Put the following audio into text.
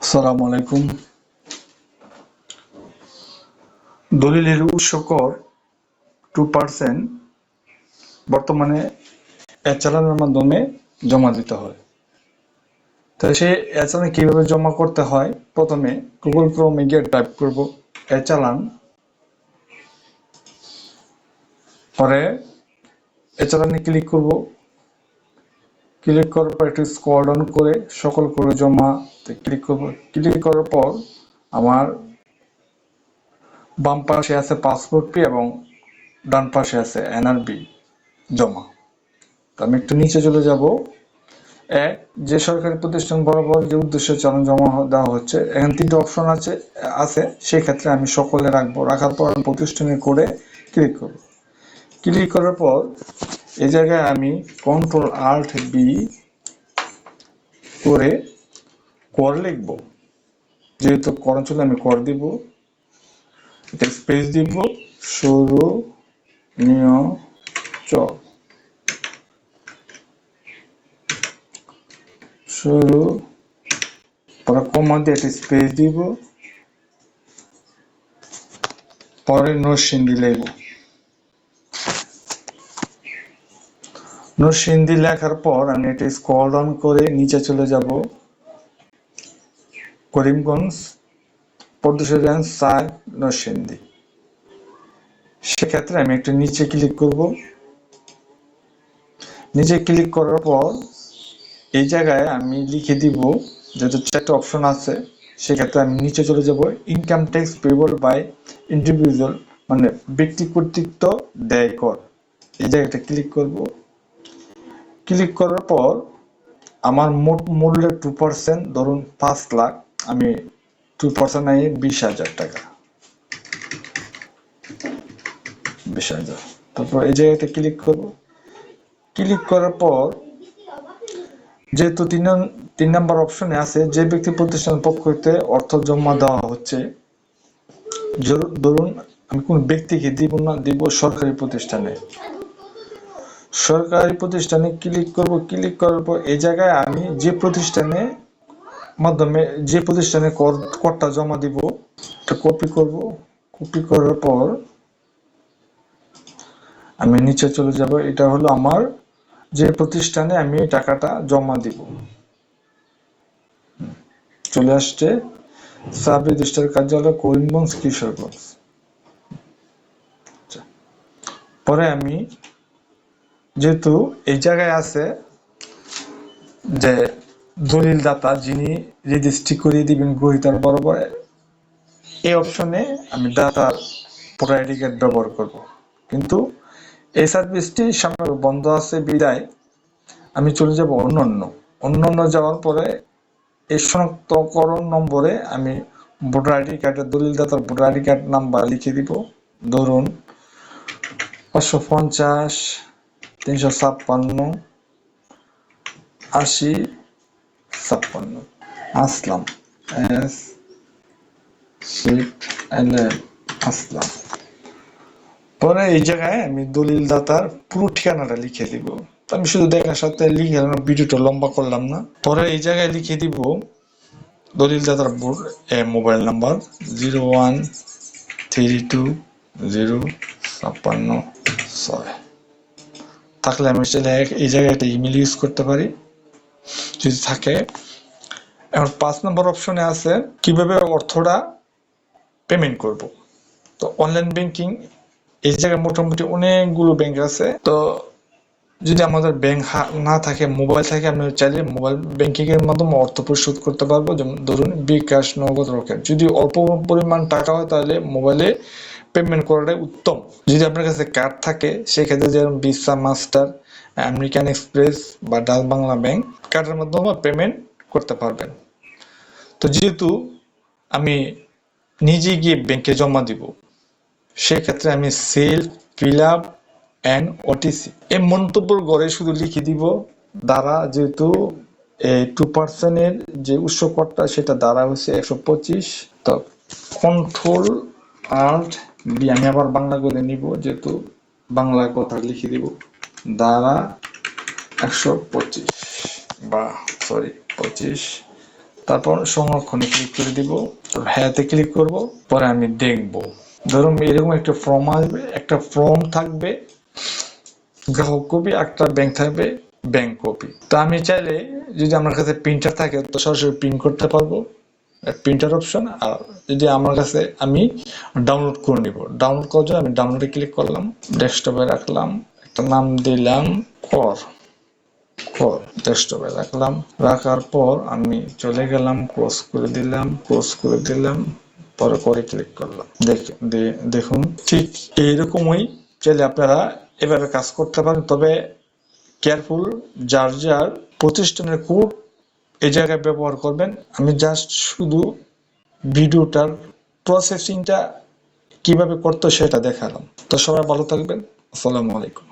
আসসালামু আলাইকুম। দলিলের উৎস কর 2% বর্তমানে চালানের মাধ্যমে জমা দিতে হয়। তো সেই চালান কিভাবে জমা করতে হয়, প্রথমে গুগল ক্রোমে গিয়ে টাইপ করব চালান, পরে চালানে ক্লিক করব। ক্লিক করার পর একটু স্ক্রল ডাউন করে সকল করে জমা ক্লিক করব। ক্লিক করার পর আমার বাম পাশে আছে পাসপোর্ট ফি এবং ডান পাশে আছে এনআরবি জমা। তো আমি একটু নিচে চলে যাব। যে সরকারি প্রতিষ্ঠান বরাবর যে উদ্দেশ্যে চালান জমা দেওয়া হচ্ছে, এখানে 3টা অপশন আছে। সেই ক্ষেত্রে আমি সকলে রাখবো। রাখার পর প্রতিষ্ঠানে করে ক্লিক করব। ক্লিক করার পর এই জায়গায় আমি Ctrl+Alt+B করে কর লিখব। যেহেতু কর অঞ্চলে আমি কর দিব, স্পেস দিব, শুরু নিয়োচক শুরু, পরে কমা দিয়ে একটা স্পেস দিব, পরে নরসিংদী লিখব। নরসিংদী লেখার পর আমি এটা স্ক্রল ডাউন করে নিচে চলে যাব। করিমগঞ্জ, পদ্মশ্রী রেঞ্জ 4, নরসিংদী। সেক্ষেত্রে আমি একটু নিচে ক্লিক করব। নিচে ক্লিক করার পর এই জায়গায় আমি লিখে দিব, যেহেতু 4টা অপশন আছে, সেক্ষেত্রে আমি নিচে চলে যাব। Income tax payable by individual, মানে ব্যক্তি কর্তৃক দেয় কর। এই জায়গাটা ক্লিক করব। ক্লিক করার পর আমার মোট মূল্যের 2%, ধরুন 5 লাখ, আমি 2% নাই 20,000 টাকা, 20,000। তারপর এই জায়গাতে ক্লিক করব। ক্লিক করার পর যেহেতু 3 নম্বর অপশনে আছে, যে ব্যক্তি প্রতিষ্ঠানের পক্ষ হইতে অর্থ জমা দেওয়া হচ্ছে, ধরুন আমি কোন ব্যক্তিকে দিব না, দিব সরকারি প্রতিষ্ঠানে। সরকারি প্রতিষ্ঠানে ক্লিক করব। ক্লিক করার পর এই জায়গায় আমি যে প্রতিষ্ঠানে মাধ্যমে যে প্রতিষ্ঠানে করটা জমা দিব, এটা কপি করব। কপি করার পর আমি নিচে চলে যাব। এটা হলো আমার যে প্রতিষ্ঠানে আমি টাকাটা জমা দিব। চলে আসছে সাব রেজিস্ট্রার কার্যালয়, করিমগঞ্জ, কিশোরগঞ্জ। পরে আমি যেহেতু এই জায়গায় আছে যে দলিল দাতা যিনি রেজিস্ট্রি করিয়ে দিবেন গ্রহীতার বরাবর, এই অপশনে আমি দাতার ভোটার আইডি কার্ড ব্যবহার করব। কিন্তু এই সার্ভিসটি সামনে বন্ধ আছে বিদায় আমি চলে যাব অন্যান্য যাওয়ার পরে এই শনাক্তকরণ নম্বরে আমি ভোটার আইডি কার্ডের দলিল দাতার ভোটার আইডি কার্ড নাম্বার লিখে দিব। ধরুন 550 356 80 56 আসলাম, আসলাম। পরে এই জায়গায় আমি দলিল দাতার পুরো ঠিকানাটা লিখে দিব। আমি শুধু দেখার সাথে লিখে ভিডিওটা লম্বা করলাম না। পরে এই জায়গায় লিখে দিব দলিল দাতার মোবাইল নাম্বার 0132056 থাকলে আমি এই জায়গায় একটা ইমেল ইউজ করতে পারি যদি থাকে। এখন 5 নম্বর অপশনে আছে কিভাবে অর্থটা পেমেন্ট করব। তো অনলাইন ব্যাংকিং, এই জায়গায় মোটামুটি অনেকগুলো ব্যাংক আছে। তো যদি আমাদের ব্যাংক না থাকে, মোবাইল থাকে, আমি চাইলে মোবাইল ব্যাংকিং এর মাধ্যমে অর্থ পরিশোধ করতে পারবো। যেমন ধরুন বিকাশ, নগদ, রকেট। যদি অল্প পরিমাণ টাকা হয় তাহলে মোবাইলে পেমেন্ট করাটাই উত্তম। যদি আপনার কাছে কার্ড থাকে সেক্ষেত্রে যেমন ভিসা, মাস্টার, আমেরিকান এক্সপ্রেস বা ডাচ বাংলা ব্যাংক, কার্ডের মাধ্যমে পেমেন্ট করতে পারবেন। তো যেহেতু আমি নিজে গিয়ে ব্যাংকে জমা দিব, সেক্ষেত্রে আমি self fill up and OTC এই মন্তব্যের ঘরে শুধু লিখে দিব দ্বারা, যেহেতু এই 2% এর যে উৎস করটা সেটা দ্বারা হচ্ছে 125। তো Ctrl+Alt+B আমি আবার বাংলা করে নিব, যেহেতু বাংলা কথা লিখে দিব দ্বারা 125 বা 25 তারপর সংরক্ষণে ক্লিক করে দিব, হ্যাঁতে ক্লিক করব, পরে আমি দেখব। ধরুন এরকম একটা ফর্ম আসবে, একটা ফর্ম থাকবে গ্রাহক কপি, একটা ব্যাংক থাকবে ব্যাংক কপি। তো আমি চাইলে যদি আমার কাছে প্রিন্টার থাকে তো সরাসরি প্রিন্ট করতে পারবো, প্রিন্টার অপশন। আর যদি আমার কাছে আমি ডাউনলোড করে নিব, ডাউনলোড করার জন্য আমি ডাউনলোডে ক্লিক করলাম, ডেস্কটপে রাখলাম, একটা নাম দিলাম কর, ডেস্কটপে রাখলাম, রাখার পর আমি চলে গেলাম, ক্লোজ করে দিলাম, পরে করে ক্লিক করলাম। দেখুন ঠিক এইরকমই চাইলে আপনারা এভাবে কাজ করতে পারেন। তবে কেয়ারফুল, যার যার প্রতিষ্ঠানের কোড এই জায়গায় ব্যবহার করবেন। আমি জাস্ট শুধু ভিডিওটার প্রসেসিংটা কিভাবে করতে সেটা দেখালাম। তো সবাই ভালো থাকবেন। আসসালামু আলাইকুম।